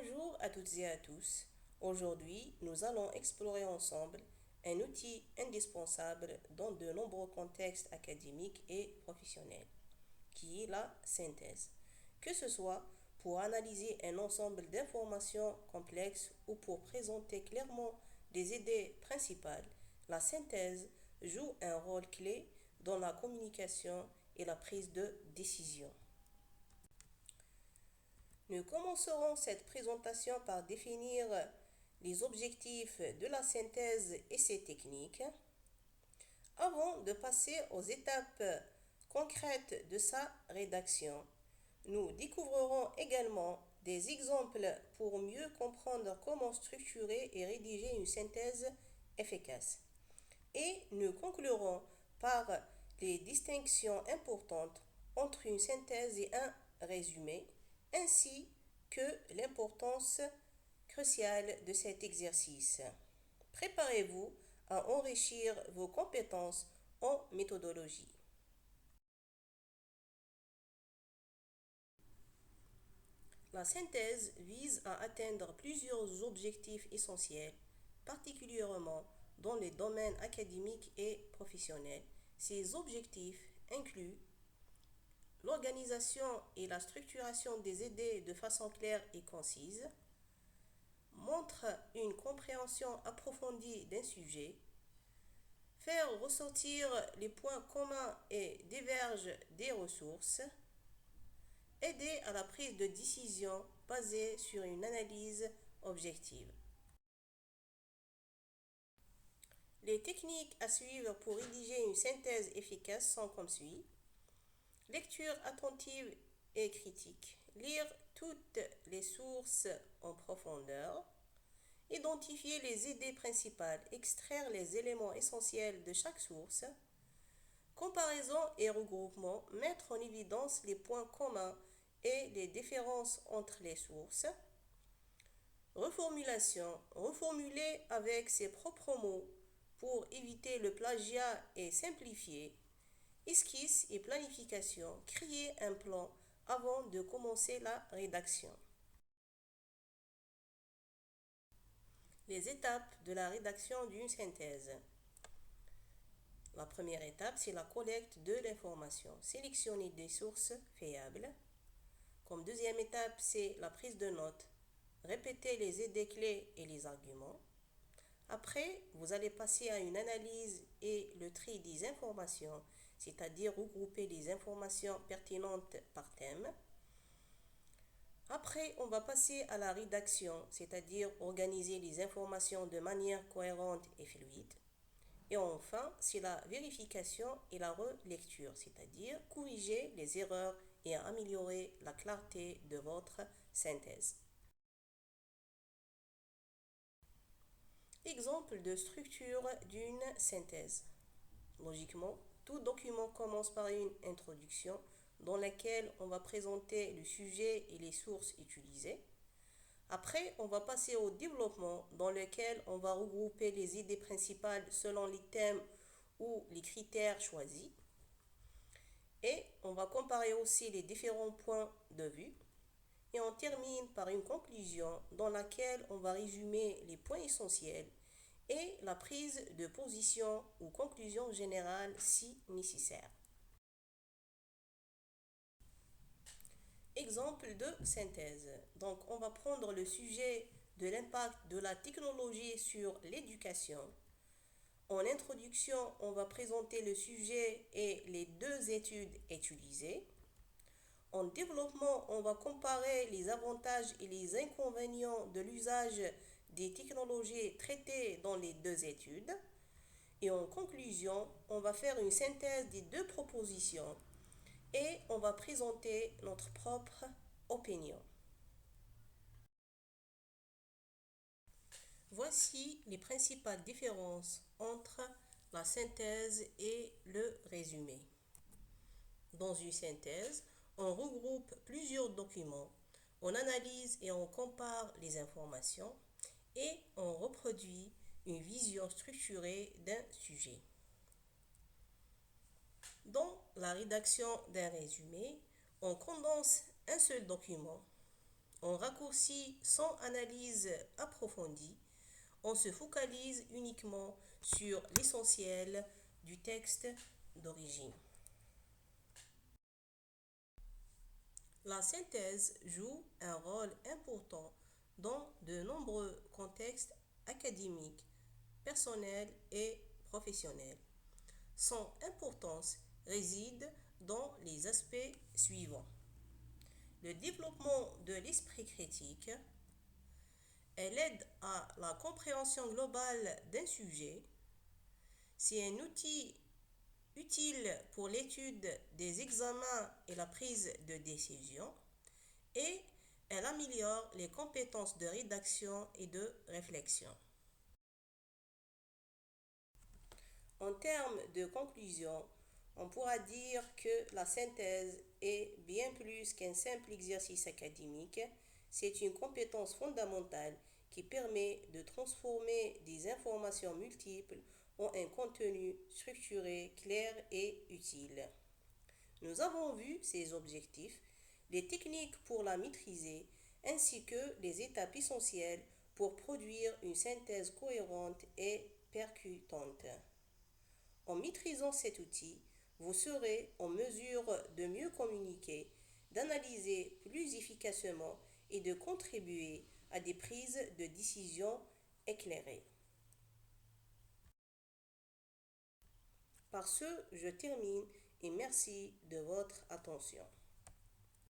Bonjour à toutes et à tous. Aujourd'hui, nous allons explorer ensemble un outil indispensable dans de nombreux contextes académiques et professionnels, qui est la synthèse. Que ce soit pour analyser un ensemble d'informations complexes ou pour présenter clairement des idées principales, la synthèse joue un rôle clé dans la communication et la prise de décision. Nous commencerons cette présentation par définir les objectifs de la synthèse et ses techniques, avant de passer aux étapes concrètes de sa rédaction. Nous découvrirons également des exemples pour mieux comprendre comment structurer et rédiger une synthèse efficace. Et nous conclurons par les distinctions importantes entre une synthèse et un résumé, ainsi que l'importance cruciale de cet exercice. Préparez-vous à enrichir vos compétences en méthodologie. La synthèse vise à atteindre plusieurs objectifs essentiels, particulièrement dans les domaines académiques et professionnels. Ces objectifs incluent l'organisation et la structuration des idées de façon claire et concise, montre une compréhension approfondie d'un sujet, faire ressortir les points communs et divergent des ressources, aider à la prise de décision basée sur une analyse objective. Les techniques à suivre pour rédiger une synthèse efficace sont comme suit. Lecture attentive et critique. Lire toutes les sources en profondeur. Identifier les idées principales. Extraire les éléments essentiels de chaque source. Comparaison et regroupement. Mettre en évidence les points communs et les différences entre les sources. Reformulation. Reformuler avec ses propres mots pour éviter le plagiat et simplifier. Esquisse et planification. Créer un plan avant de commencer la rédaction. Les étapes de la rédaction d'une synthèse. La première étape, c'est la collecte de l'information. Sélectionner des sources fiables. Comme deuxième étape, c'est la prise de notes. Répéter les idées clés et les arguments. Après, vous allez passer à une analyse et le tri des informations, c'est-à-dire regrouper les informations pertinentes par thème. Après, on va passer à la rédaction, c'est-à-dire organiser les informations de manière cohérente et fluide. Et enfin, c'est la vérification et la relecture, c'est-à-dire corriger les erreurs et améliorer la clarté de votre synthèse. Exemple de structure d'une synthèse. Logiquement, tout document commence par une introduction dans laquelle on va présenter le sujet et les sources utilisées. Après, on va passer au développement dans lequel on va regrouper les idées principales selon les thèmes ou les critères choisis. Et on va comparer aussi les différents points de vue. Et on termine par une conclusion dans laquelle on va résumer les points essentiels et la prise de position ou conclusion générale si nécessaire. Exemple de synthèse. Donc, on va prendre le sujet de l'impact de la technologie sur l'éducation. En introduction, on va présenter le sujet et les deux études utilisées. En développement, on va comparer les avantages et les inconvénients de l'usage des technologies traitées dans les deux études. Et en conclusion, on va faire une synthèse des deux propositions et on va présenter notre propre opinion. Voici les principales différences entre la synthèse et le résumé. Dans une synthèse, on regroupe plusieurs documents, on analyse et on compare les informations et on reproduit une vision structurée d'un sujet. Dans la rédaction d'un résumé, on condense un seul document, On raccourcit sans analyse approfondie. On se focalise uniquement sur l'essentiel du texte d'origine. La synthèse joue un rôle important dans de nombreux contextes académiques, personnels et professionnels. Son importance réside dans les aspects suivants. Le développement de l'esprit critique, elle aide à la compréhension globale d'un sujet. C'est un outil utile pour l'étude des examens et la prise de décision. Et elle améliore les compétences de rédaction et de réflexion. En termes de conclusion, on pourra dire que la synthèse est bien plus qu'un simple exercice académique. C'est une compétence fondamentale qui permet de transformer des informations multiples en un contenu structuré, clair et utile. Nous avons vu ses objectifs, les techniques pour la maîtriser, ainsi que les étapes essentielles pour produire une synthèse cohérente et percutante. En maîtrisant cet outil, vous serez en mesure de mieux communiquer, d'analyser plus efficacement et de contribuer à des prises de décision éclairées. Par ce, je termine et merci de votre attention.